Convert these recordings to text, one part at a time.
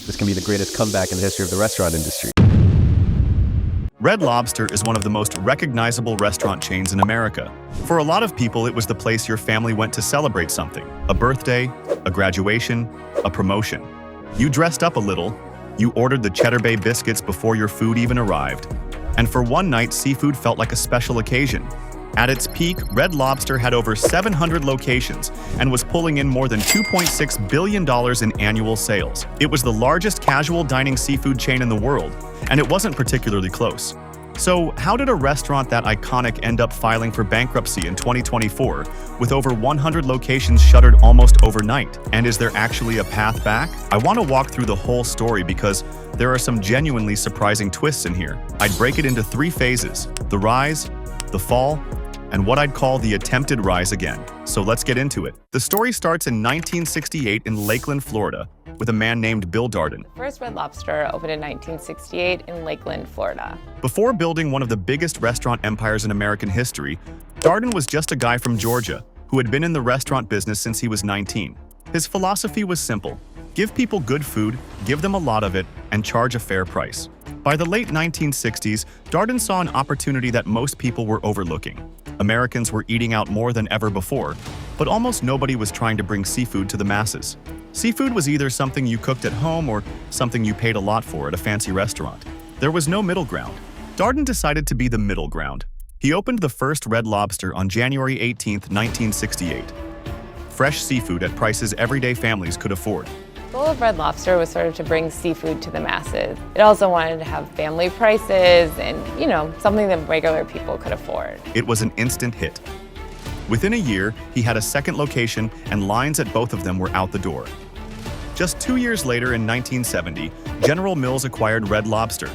This can be the greatest comeback in the history of the restaurant industry. Red Lobster is one of the most recognizable restaurant chains in America. For a lot of people, it was the place your family went to celebrate something. A birthday, a graduation, a promotion. You dressed up a little, you ordered the Cheddar Bay biscuits before your food even arrived. And for one night, seafood felt like a special occasion. At its peak, Red Lobster had over 700 locations and was pulling in more than $2.6 billion in annual sales. It was the largest casual dining seafood chain in the world, and it wasn't particularly close. So, how did a restaurant that iconic end up filing for bankruptcy in 2024, with over 100 locations shuttered almost overnight? And is there actually a path back? I want to walk through the whole story because there are some genuinely surprising twists in here. I'd break it into 3 phases: the rise, the fall, and what I'd call the attempted rise again. So let's get into it. The story starts in 1968 in Lakeland, Florida, with a man named Bill Darden. First Red Lobster opened in 1968 in Lakeland, Florida. Before building one of the biggest restaurant empires in American history, Darden was just a guy from Georgia who had been in the restaurant business since he was 19. His philosophy was simple: give people good food, give them a lot of it, and charge a fair price. By the late 1960s, Darden saw an opportunity that most people were overlooking. Americans were eating out more than ever before, but almost nobody was trying to bring seafood to the masses. Seafood was either something you cooked at home or something you paid a lot for at a fancy restaurant. There was no middle ground. Darden decided to be the middle ground. He opened the first Red Lobster on January 18, 1968. Fresh seafood at prices everyday families could afford. The goal of Red Lobster was sort of to bring seafood to the masses. It also wanted to have family prices and, something that regular people could afford. It was an instant hit. Within a year, he had a second location and lines at both of them were out the door. Just 2 years later, in 1970, General Mills acquired Red Lobster.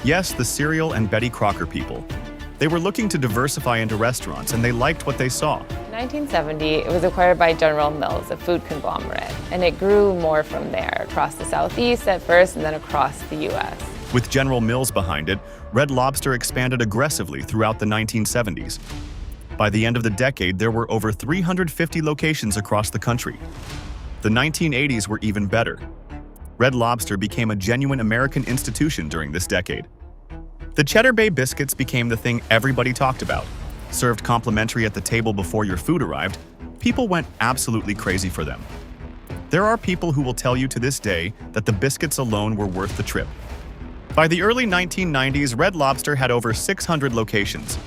Yes, the cereal and Betty Crocker people. They were looking to diversify into restaurants, and they liked what they saw. In 1970, it was acquired by General Mills, a food conglomerate, and it grew more from there, across the Southeast at first and then across the U.S. With General Mills behind it, Red Lobster expanded aggressively throughout the 1970s. By the end of the decade, there were over 350 locations across the country. The 1980s were even better. Red Lobster became a genuine American institution during this decade. The Cheddar Bay biscuits became the thing everybody talked about. Served complimentary at the table before your food arrived, people went absolutely crazy for them. There are people who will tell you to this day that the biscuits alone were worth the trip. By the early 1990s, Red Lobster had over 600 locations.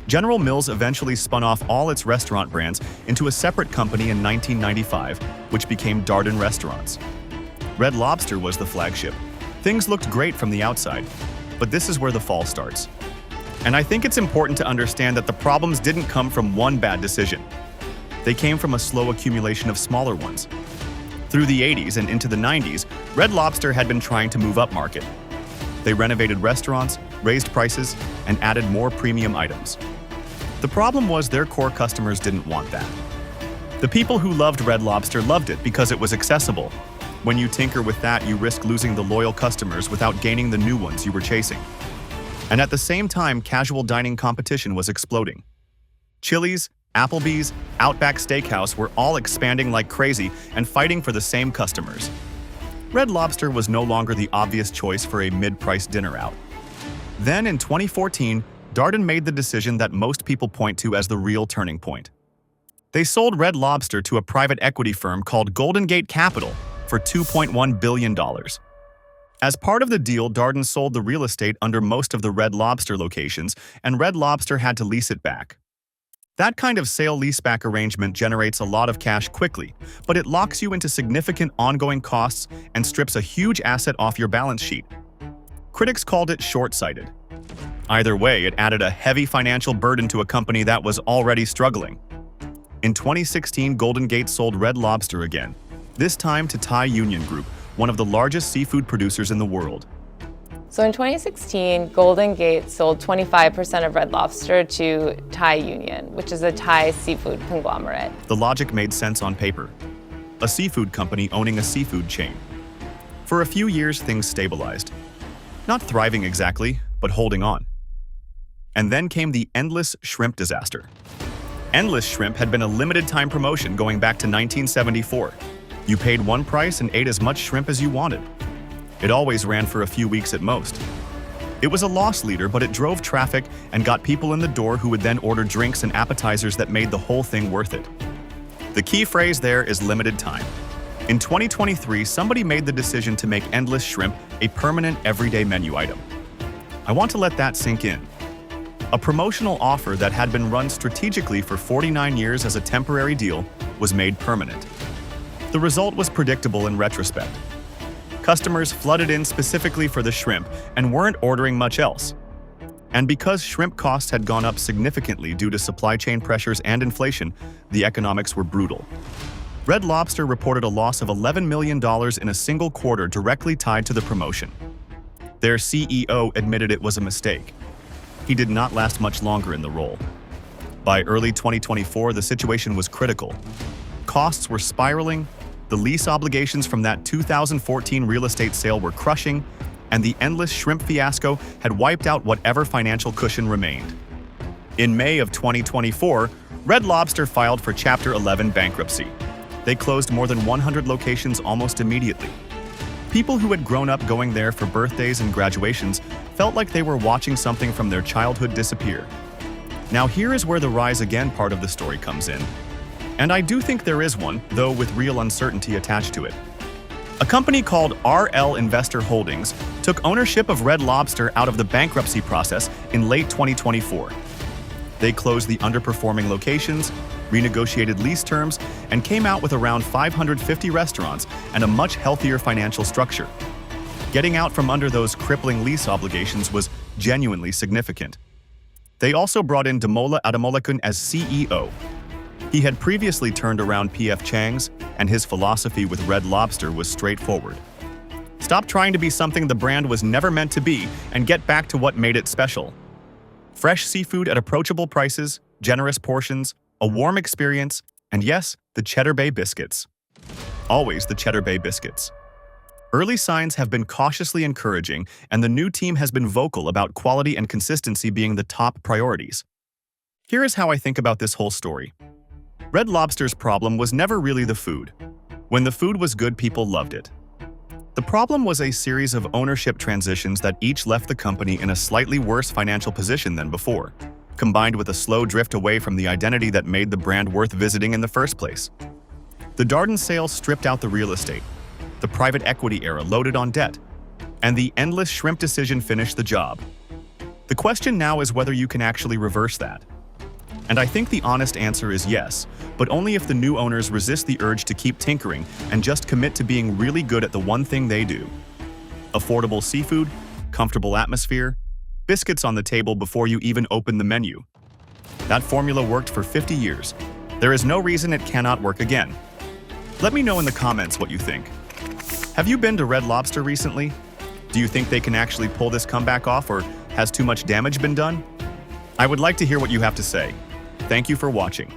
General Mills eventually spun off all its restaurant brands into a separate company in 1995, which became Darden Restaurants. Red Lobster was the flagship. Things looked great from the outside, but this is where the fall starts. And I think it's important to understand that the problems didn't come from one bad decision. They came from a slow accumulation of smaller ones. Through the 80s and into the 90s, Red Lobster had been trying to move up market. They renovated restaurants, raised prices, and added more premium items. The problem was their core customers didn't want that. The people who loved Red Lobster loved it because it was accessible. When you tinker with that, you risk losing the loyal customers without gaining the new ones you were chasing. And at the same time, casual dining competition was exploding. Chili's, Applebee's, Outback Steakhouse were all expanding like crazy and fighting for the same customers. Red Lobster was no longer the obvious choice for a mid-price dinner out. Then in 2014, Darden made the decision that most people point to as the real turning point. They sold Red Lobster to a private equity firm called Golden Gate Capital for $2.1 billion. As part of the deal, Darden sold the real estate under most of the Red Lobster locations, and Red Lobster had to lease it back. That kind of sale-leaseback arrangement generates a lot of cash quickly, but it locks you into significant ongoing costs and strips a huge asset off your balance sheet. Critics called it short-sighted. Either way, it added a heavy financial burden to a company that was already struggling. In 2016, Golden Gate sold Red Lobster again, this time to Thai Union Group, one of the largest seafood producers in the world. So in 2016, Golden Gate sold 25% of Red Lobster to Thai Union, which is a Thai seafood conglomerate. The logic made sense on paper. A seafood company owning a seafood chain. For a few years, things stabilized. Not thriving exactly, but holding on. And then came the Endless Shrimp disaster. Endless Shrimp had been a limited-time promotion going back to 1974. You paid one price and ate as much shrimp as you wanted. It always ran for a few weeks at most. It was a loss leader, but it drove traffic and got people in the door who would then order drinks and appetizers that made the whole thing worth it. The key phrase there is limited time. In 2023, somebody made the decision to make endless shrimp a permanent everyday menu item. I want to let that sink in. A promotional offer that had been run strategically for 49 years as a temporary deal was made permanent. The result was predictable in retrospect. Customers flooded in specifically for the shrimp and weren't ordering much else. And because shrimp costs had gone up significantly due to supply chain pressures and inflation, the economics were brutal. Red Lobster reported a loss of $11 million in a single quarter directly tied to the promotion. Their CEO admitted it was a mistake. He did not last much longer in the role. By early 2024, the situation was critical. Costs were spiraling, the lease obligations from that 2014 real estate sale were crushing, and the endless shrimp fiasco had wiped out whatever financial cushion remained. In May of 2024, Red Lobster filed for Chapter 11 bankruptcy. They closed more than 100 locations almost immediately. People who had grown up going there for birthdays and graduations felt like they were watching something from their childhood disappear. Now here is where the rise again part of the story comes in. And I do think there is one, though with real uncertainty attached to it. A company called RL Investor Holdings took ownership of Red Lobster out of the bankruptcy process in late 2024. They closed the underperforming locations, renegotiated lease terms, and came out with around 550 restaurants and a much healthier financial structure. Getting out from under those crippling lease obligations was genuinely significant. They also brought in Damola Adamolekun as CEO. He had previously turned around P.F. Chang's, and his philosophy with Red Lobster was straightforward. Stop trying to be something the brand was never meant to be and get back to what made it special. Fresh seafood at approachable prices, generous portions, a warm experience, and yes, the Cheddar Bay biscuits. Always the Cheddar Bay biscuits. Early signs have been cautiously encouraging, and the new team has been vocal about quality and consistency being the top priorities. Here is how I think about this whole story. Red Lobster's problem was never really the food. When the food was good, people loved it. The problem was a series of ownership transitions that each left the company in a slightly worse financial position than before, combined with a slow drift away from the identity that made the brand worth visiting in the first place. The Darden sale stripped out the real estate, the private equity era loaded on debt, and the endless shrimp decision finished the job. The question now is whether you can actually reverse that. And I think the honest answer is yes, but only if the new owners resist the urge to keep tinkering and just commit to being really good at the one thing they do. Affordable seafood, comfortable atmosphere, biscuits on the table before you even open the menu. That formula worked for 50 years. There is no reason it cannot work again. Let me know in the comments what you think. Have you been to Red Lobster recently? Do you think they can actually pull this comeback off, or has too much damage been done? I would like to hear what you have to say. Thank you for watching.